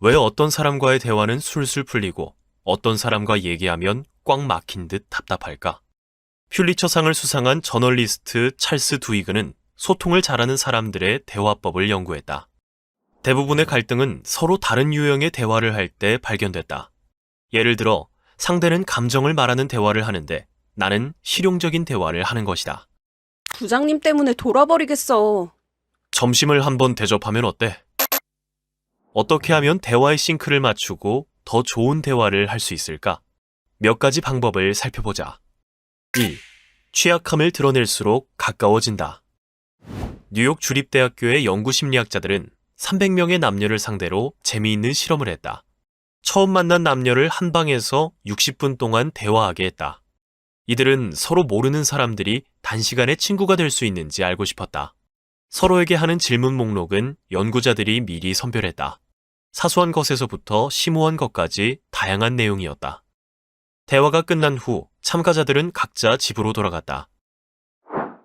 왜 어떤 사람과의 대화는 술술 풀리고 어떤 사람과 얘기하면 꽉 막힌 듯 답답할까? 퓰리처상을 수상한 저널리스트 찰스 두이그는 소통을 잘하는 사람들의 대화법을 연구했다. 대부분의 갈등은 서로 다른 유형의 대화를 할 때 발견됐다. 예를 들어 상대는 감정을 말하는 대화를 하는데 나는 실용적인 대화를 하는 것이다. 부장님 때문에 돌아버리겠어. 점심을 한번 대접하면 어때? 어떻게 하면 대화의 싱크를 맞추고 더 좋은 대화를 할 수 있을까? 몇 가지 방법을 살펴보자. 1. 취약함을 드러낼수록 가까워진다. 뉴욕 주립대학교의 연구심리학자들은 300명의 남녀를 상대로 재미있는 실험을 했다. 처음 만난 남녀를 한 방에서 60분 동안 대화하게 했다. 이들은 서로 모르는 사람들이 단시간에 친구가 될 수 있는지 알고 싶었다. 서로에게 하는 질문 목록은 연구자들이 미리 선별했다. 사소한 것에서부터 심오한 것까지 다양한 내용이었다. 대화가 끝난 후 참가자들은 각자 집으로 돌아갔다.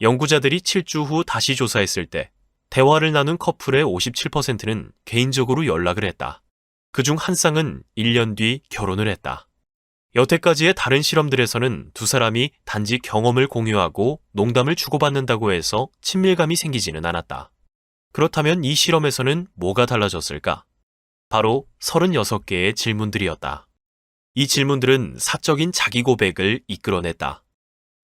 연구자들이 7주 후 다시 조사했을 때 대화를 나눈 커플의 57%는 개인적으로 연락을 했다. 그중 한 쌍은 1년 뒤 결혼을 했다. 여태까지의 다른 실험들에서는 두 사람이 단지 경험을 공유하고 농담을 주고받는다고 해서 친밀감이 생기지는 않았다. 그렇다면 이 실험에서는 뭐가 달라졌을까? 바로 36개의 질문들이었다. 이 질문들은 사적인 자기 고백을 이끌어냈다.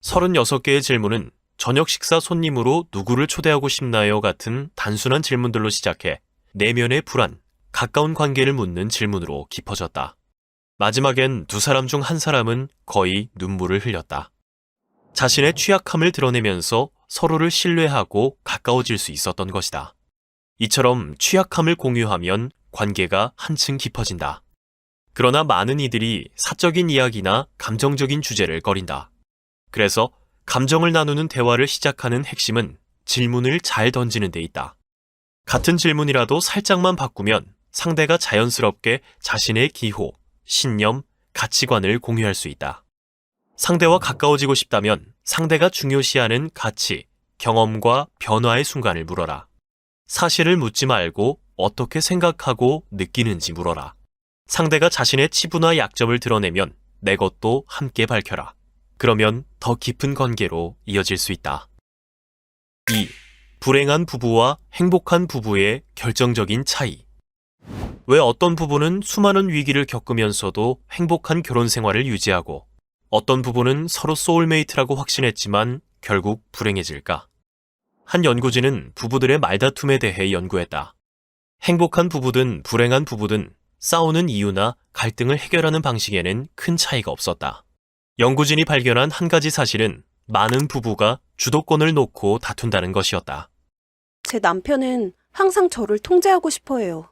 36개의 질문은 저녁 식사 손님으로 누구를 초대하고 싶나요? 같은 단순한 질문들로 시작해 내면의 불안, 가까운 관계를 묻는 질문으로 깊어졌다. 마지막엔 두 사람 중 한 사람은 거의 눈물을 흘렸다. 자신의 취약함을 드러내면서 서로를 신뢰하고 가까워질 수 있었던 것이다. 이처럼 취약함을 공유하면 관계가 한층 깊어진다. 그러나 많은 이들이 사적인 이야기나 감정적인 주제를 꺼린다. 그래서 감정을 나누는 대화를 시작하는 핵심은 질문을 잘 던지는 데 있다. 같은 질문이라도 살짝만 바꾸면 상대가 자연스럽게 자신의 기호, 신념, 가치관을 공유할 수 있다. 상대와 가까워지고 싶다면 상대가 중요시하는 가치, 경험과 변화의 순간을 물어라. 사실을 묻지 말고 어떻게 생각하고 느끼는지 물어라. 상대가 자신의 치부나 약점을 드러내면 내 것도 함께 밝혀라. 그러면 더 깊은 관계로 이어질 수 있다. 2. 불행한 부부와 행복한 부부의 결정적인 차이. 왜 어떤 부부는 수많은 위기를 겪으면서도 행복한 결혼 생활을 유지하고 어떤 부부는 서로 소울메이트라고 확신했지만 결국 불행해질까? 한 연구진은 부부들의 말다툼에 대해 연구했다. 행복한 부부든 불행한 부부든 싸우는 이유나 갈등을 해결하는 방식에는 큰 차이가 없었다. 연구진이 발견한 한 가지 사실은 많은 부부가 주도권을 놓고 다툰다는 것이었다. 제 남편은 항상 저를 통제하고 싶어 해요.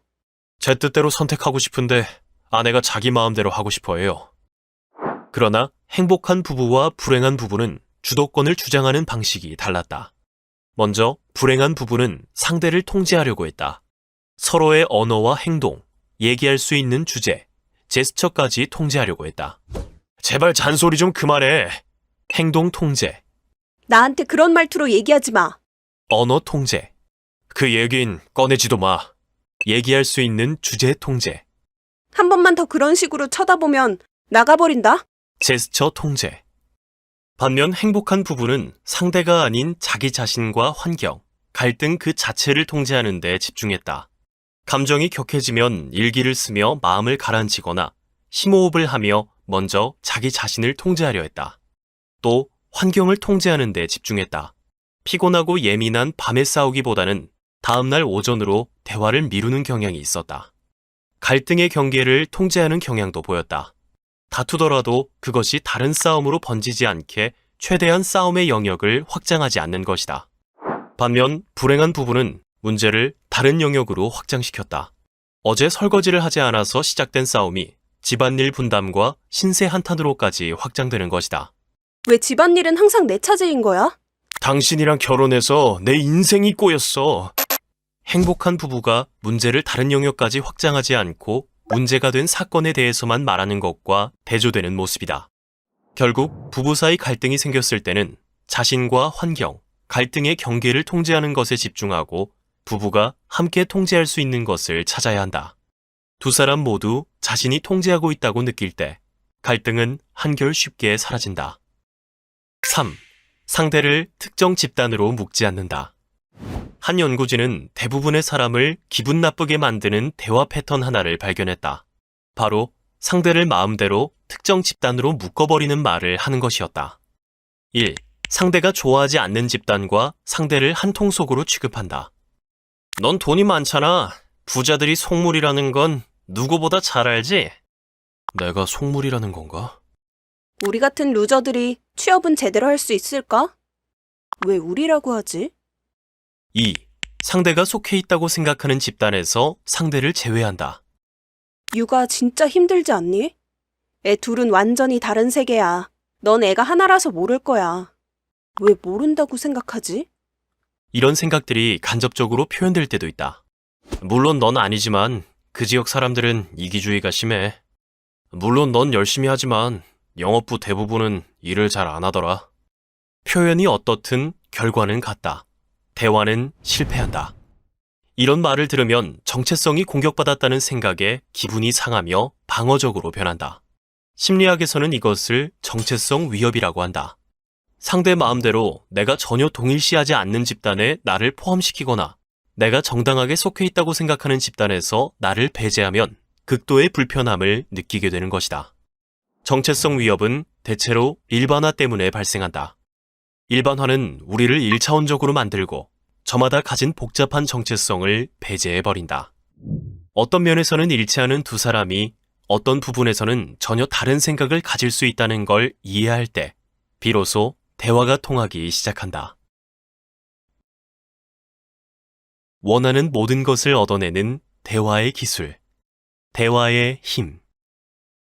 제 뜻대로 선택하고 싶은데 아내가 자기 마음대로 하고 싶어 해요. 그러나 행복한 부부와 불행한 부부는 주도권을 주장하는 방식이 달랐다. 먼저 불행한 부부는 상대를 통제하려고 했다. 서로의 언어와 행동, 얘기할 수 있는 주제, 제스처까지 통제하려고 했다. 제발 잔소리 좀 그만해. 행동 통제, 나한테 그런 말투로 얘기하지 마. 언어 통제. 그 얘긴 꺼내지도 마. 얘기할 수 있는 주제 통제, 한 번만 더 그런 식으로 쳐다보면 나가버린다. 제스처 통제. 반면 행복한 부부는 상대가 아닌 자기 자신과 환경, 갈등 그 자체를 통제하는 데 집중했다. 감정이 격해지면 일기를 쓰며 마음을 가라앉히거나 심호흡을 하며 먼저 자기 자신을 통제하려 했다. 또 환경을 통제하는 데 집중했다. 피곤하고 예민한 밤에 싸우기보다는 다음날 오전으로 대화를 미루는 경향이 있었다. 갈등의 경계를 통제하는 경향도 보였다. 다투더라도 그것이 다른 싸움으로 번지지 않게 최대한 싸움의 영역을 확장하지 않는 것이다. 반면 불행한 부부는 문제를 다른 영역으로 확장시켰다. 어제 설거지를 하지 않아서 시작된 싸움이 집안일 분담과 신세 한탄으로까지 확장되는 것이다. 왜 집안일은 항상 내 차지인 거야? 당신이랑 결혼해서 내 인생이 꼬였어. 행복한 부부가 문제를 다른 영역까지 확장하지 않고 문제가 된 사건에 대해서만 말하는 것과 대조되는 모습이다. 결국 부부 사이 갈등이 생겼을 때는 자신과 환경, 갈등의 경계를 통제하는 것에 집중하고 부부가 함께 통제할 수 있는 것을 찾아야 한다. 두 사람 모두 자신이 통제하고 있다고 느낄 때 갈등은 한결 쉽게 사라진다. 3. 상대를 특정 집단으로 묶지 않는다. 한 연구진은 대부분의 사람을 기분 나쁘게 만드는 대화 패턴 하나를 발견했다. 바로 상대를 마음대로 특정 집단으로 묶어버리는 말을 하는 것이었다. 1. 상대가 좋아하지 않는 집단과 상대를 한 통속으로 취급한다. 넌 돈이 많잖아. 부자들이 속물이라는 건 누구보다 잘 알지? 내가 속물이라는 건가? 우리 같은 루저들이 취업은 제대로 할 수 있을까? 왜 우리라고 하지? 2. 상대가 속해 있다고 생각하는 집단에서 상대를 제외한다. 육아 진짜 힘들지 않니? 애 둘은 완전히 다른 세계야. 넌 애가 하나라서 모를 거야. 왜 모른다고 생각하지? 이런 생각들이 간접적으로 표현될 때도 있다. 물론 넌 아니지만 그 지역 사람들은 이기주의가 심해. 물론 넌 열심히 하지만 영업부 대부분은 일을 잘 안 하더라. 표현이 어떻든 결과는 같다. 대화는 실패한다. 이런 말을 들으면 정체성이 공격받았다는 생각에 기분이 상하며 방어적으로 변한다. 심리학에서는 이것을 정체성 위협이라고 한다. 상대 마음대로 내가 전혀 동일시하지 않는 집단에 나를 포함시키거나 내가 정당하게 속해 있다고 생각하는 집단에서 나를 배제하면 극도의 불편함을 느끼게 되는 것이다. 정체성 위협은 대체로 일반화 때문에 발생한다. 일반화는 우리를 1차원적으로 만들고 저마다 가진 복잡한 정체성을 배제해버린다. 어떤 면에서는 일치하는 두 사람이 어떤 부분에서는 전혀 다른 생각을 가질 수 있다는 걸 이해할 때 비로소 대화가 통하기 시작한다. 원하는 모든 것을 얻어내는 대화의 기술, 대화의 힘.